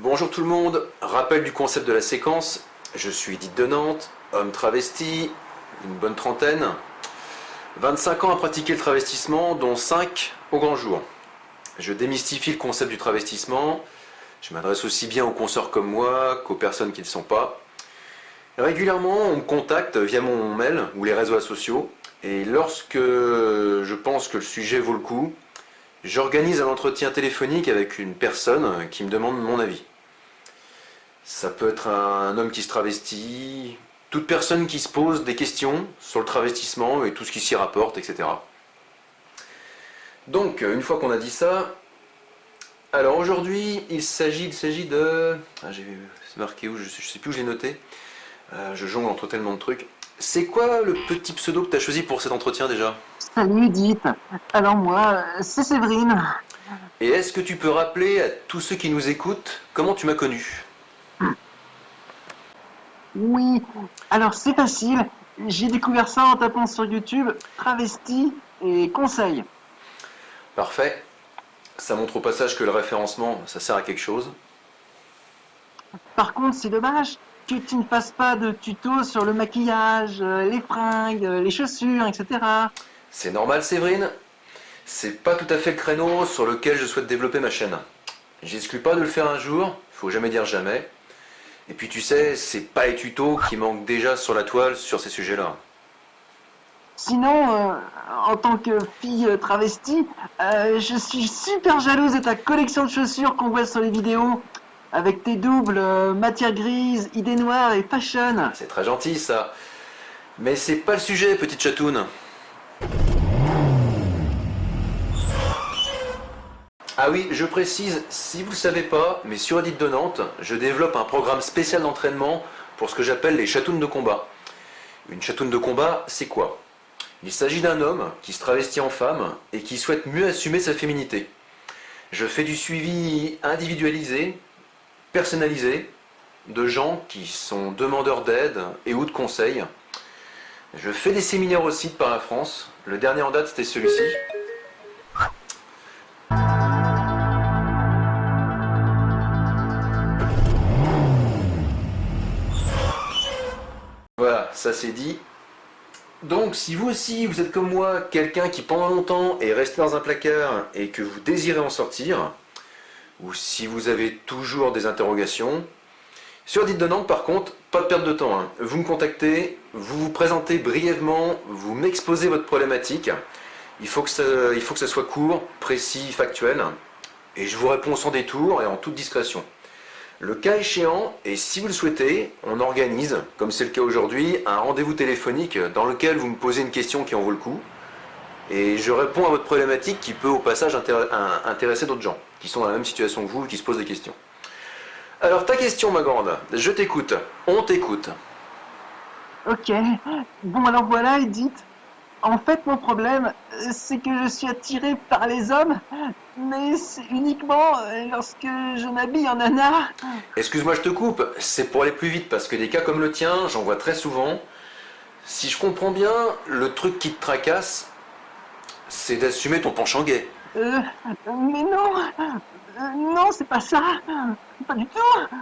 Bonjour tout le monde, rappel du concept de la séquence. Je suis Edith de Nantes, homme travesti, une bonne trentaine, 25 ans à pratiquer le travestissement, dont 5 au grand jour. Je démystifie le concept du travestissement, je m'adresse aussi bien aux consoeurs comme moi qu'aux personnes qui ne le sont pas. Régulièrement, on me contacte via mon mail ou les réseaux sociaux, et lorsque je pense que le sujet vaut le coup, j'organise un entretien téléphonique avec une personne qui me demande mon avis. Ça peut être un homme qui se travestit, toute personne qui se pose des questions sur le travestissement et tout ce qui s'y rapporte, etc. Donc, une fois qu'on a dit ça, alors aujourd'hui, il s'agit de... c'est marqué où, je sais plus où je l'ai noté. Je jongle entre tellement de trucs. C'est quoi le petit pseudo que tu as choisi pour cet entretien déjà? Salut Edith. Alors moi, c'est Séverine. Et est-ce que tu peux rappeler à tous ceux qui nous écoutent comment tu m'as connu? Oui, alors c'est facile. J'ai découvert ça en tapant sur YouTube travesti et conseil. Parfait. Ça montre au passage que le référencement, ça sert à quelque chose. Par contre, c'est dommage que tu ne fasses pas de tuto sur le maquillage, les fringues, les chaussures, etc. C'est normal, Séverine. C'est pas tout à fait le créneau sur lequel je souhaite développer ma chaîne. J'exclus pas de le faire un jour, faut jamais dire jamais. Et puis tu sais, c'est pas les tutos qui manquent déjà sur la toile sur ces sujets-là. Sinon, en tant que fille travestie, je suis super jalouse de ta collection de chaussures qu'on voit sur les vidéos, avec tes doubles, matière grise, idées noires et fashion. C'est très gentil ça. Mais c'est pas le sujet, petite chatoune. Ah oui, je précise, si vous ne le savez pas, mais sur Edith de Nantes, je développe un programme spécial d'entraînement pour ce que j'appelle les chatounes de combat. Une chatoune de combat, c'est quoi? Il s'agit d'un homme qui se travestit en femme et qui souhaite mieux assumer sa féminité. Je fais du suivi individualisé, personnalisé, de gens qui sont demandeurs d'aide et ou de conseils. Je fais des séminaires aussi par la France. Le dernier en date, c'était celui-ci. Voilà, ça c'est dit. Donc, si vous aussi, vous êtes comme moi, quelqu'un qui pendant longtemps est resté dans un placard et que vous désirez en sortir, ou si vous avez toujours des interrogations, sur Dites de Nantes, par contre, pas de perte de temps. Hein. Vous me contactez, vous vous présentez brièvement, vous m'exposez votre problématique. Il faut que ça soit court, précis, factuel, et je vous réponds sans détour et en toute discrétion. Le cas échéant, et si vous le souhaitez, on organise, comme c'est le cas aujourd'hui, un rendez-vous téléphonique dans lequel vous me posez une question qui en vaut le coup, et je réponds à votre problématique qui peut au passage intéresser d'autres gens, qui sont dans la même situation que vous, qui se posent des questions. Alors ta question ma grande, je t'écoute, on t'écoute. Ok. Bon alors voilà Edith. En fait mon problème, c'est que je suis attirée par les hommes, mais c'est uniquement lorsque je m'habille en nana. Excuse-moi je te coupe, c'est pour aller plus vite parce que des cas comme le tien, j'en vois très souvent. Si je comprends bien, le truc qui te tracasse, c'est d'assumer ton penchant gay. Mais non, non c'est pas ça, pas du tout.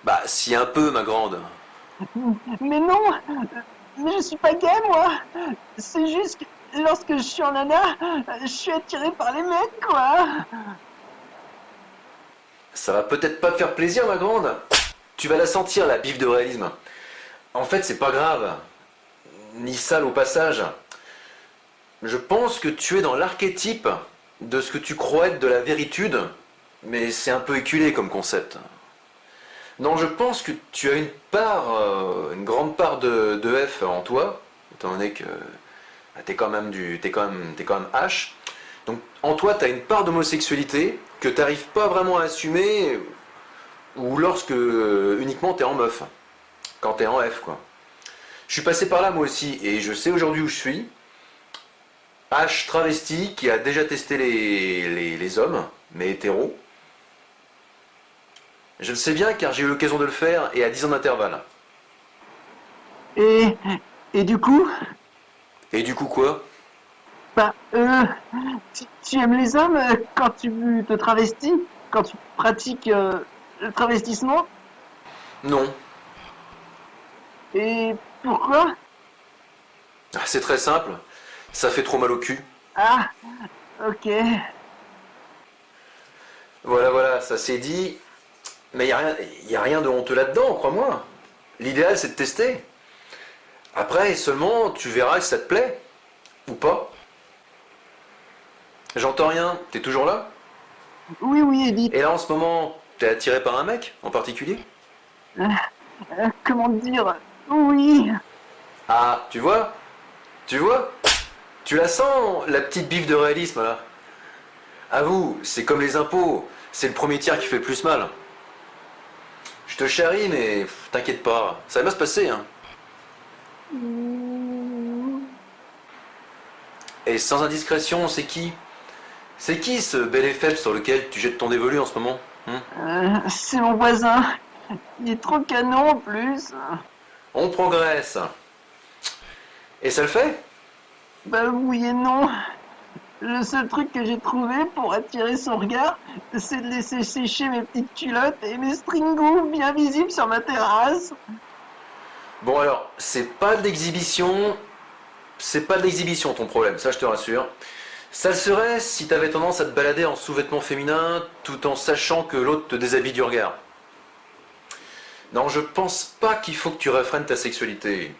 Bah si un peu ma grande. Mais non, mais je suis pas gay moi. C'est juste que lorsque je suis en nana, je suis attirée par les mecs quoi. Ça va peut-être pas te faire plaisir ma grande. Tu vas la sentir la biffe de réalisme. En fait c'est pas grave, ni sale au passage. Je pense que tu es dans l'archétype de ce que tu crois être de la véritude, mais c'est un peu éculé comme concept. Non, je pense que tu as une grande part de F en toi, étant donné que t'es quand même t'es quand même H. Donc en toi, tu as une part d'homosexualité que tu n'arrives pas vraiment à assumer, ou lorsque uniquement tu es en meuf, quand tu es en F quoi. Je suis passé par là moi aussi, et je sais aujourd'hui où je suis. H travesti qui a déjà testé les hommes, mais hétéros. Je le sais bien car j'ai eu l'occasion de le faire et à 10 ans d'intervalle. Et, et du coup, Et du coup quoi? bah, tu aimes les hommes quand tu te travestis? quand tu pratiques le travestissement? Non. Et pourquoi? Ah, c'est très simple. Ça fait trop mal au cul. Ah, ok. Voilà, voilà, ça c'est dit. Mais y a rien de honteux là-dedans, crois-moi. L'idéal, c'est de tester. Après, seulement, tu verras si ça te plaît. Ou pas. J'entends rien. T'es toujours là? Oui, oui, Edith. Et là, en ce moment, t'es attiré par un mec, en particulier? Comment dire? Oui. Ah, tu vois? Tu vois? Tu la sens, la petite biffe de réalisme, là? Avoue, c'est comme les impôts. C'est le premier tiers qui fait le plus mal. Je te charrie, mais t'inquiète pas. Ça va bien se passer, hein. Et sans indiscrétion, c'est qui? C'est qui ce bel effet sur lequel tu jettes ton dévolu en ce moment? C'est mon voisin. Il est trop canon en plus. On progresse. Et ça le fait? Bah oui et non. Le seul truc que j'ai trouvé pour attirer son regard, c'est de laisser sécher mes petites culottes et mes stringos bien visibles sur ma terrasse. Bon alors, c'est pas de l'exhibition ton problème, ça je te rassure. Ça le serait si t'avais tendance à te balader en sous-vêtements féminins tout en sachant que l'autre te déshabille du regard. Non, je pense pas qu'il faut que tu réfrènes ta sexualité.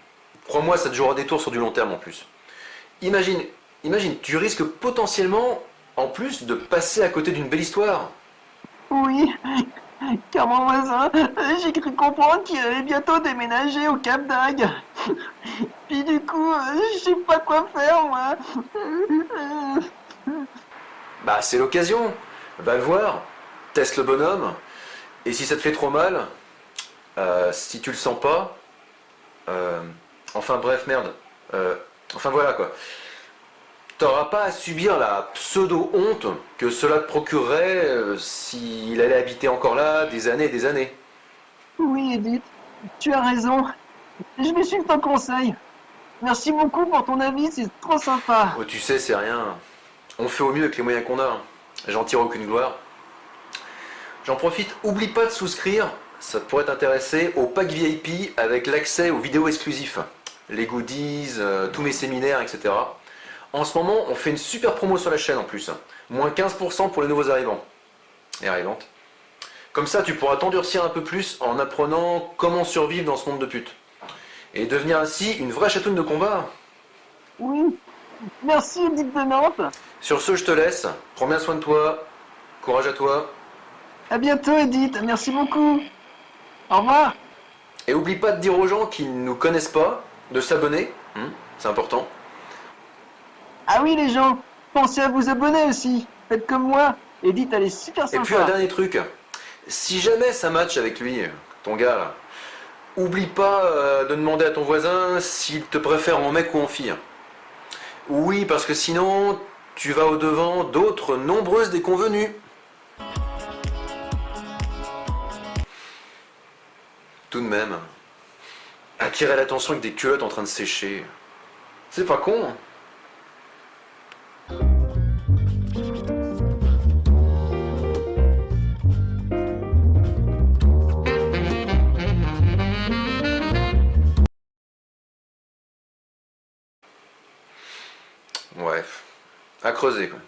Crois-moi, ça te jouera des tours sur du long terme en plus. Imagine, imagine, tu risques potentiellement, en plus, de passer à côté d'une belle histoire. Oui, car mon voisin, j'ai cru comprendre qu'il allait bientôt déménager au Cap d'Agde. Puis du coup, je sais pas quoi faire moi. Bah, c'est l'occasion. Va le voir, teste le bonhomme, et si ça te fait trop mal, si tu le sens pas, euh, enfin bref, merde. Euh, enfin voilà quoi. T'auras pas à subir la pseudo-honte que cela te procurerait s'il allait habiter encore là des années et des années. Oui, Edith, tu as raison. Je vais suivre ton conseil. Merci beaucoup pour ton avis, c'est trop sympa. Oh, tu sais, c'est rien. On fait au mieux avec les moyens qu'on a. J'en tire aucune gloire. J'en profite, oublie pas de souscrire, ça pourrait t'intéresser, au pack VIP avec l'accès aux vidéos exclusifs. Les goodies, tous mes séminaires, etc. En ce moment, on fait une super promo sur la chaîne en plus. Moins 15% pour les nouveaux arrivants et arrivantes. Comme ça, tu pourras t'endurcir un peu plus en apprenant comment survivre dans ce monde de pute. Et devenir ainsi une vraie chatoune de combat. Oui, merci Edith de Nantes. Sur ce, je te laisse. Prends bien soin de toi. Courage à toi. À bientôt Edith, merci beaucoup. Au revoir. Et oublie pas de dire aux gens qui ne nous connaissent pas de s'abonner. C'est important. Ah oui les gens, pensez à vous abonner aussi. Faites comme moi. Edith, elle est super Et puis un sympa. dernier truc. Si jamais ça match avec lui, ton gars là, oublie pas de demander à ton voisin s'il te préfère en mec ou en fille. Oui, parce que sinon, tu vas au-devant d'autres nombreuses déconvenues. Tout de même, attirer l'attention avec des culottes en train de sécher. C'est pas con, hein. Ouais, à creuser quoi.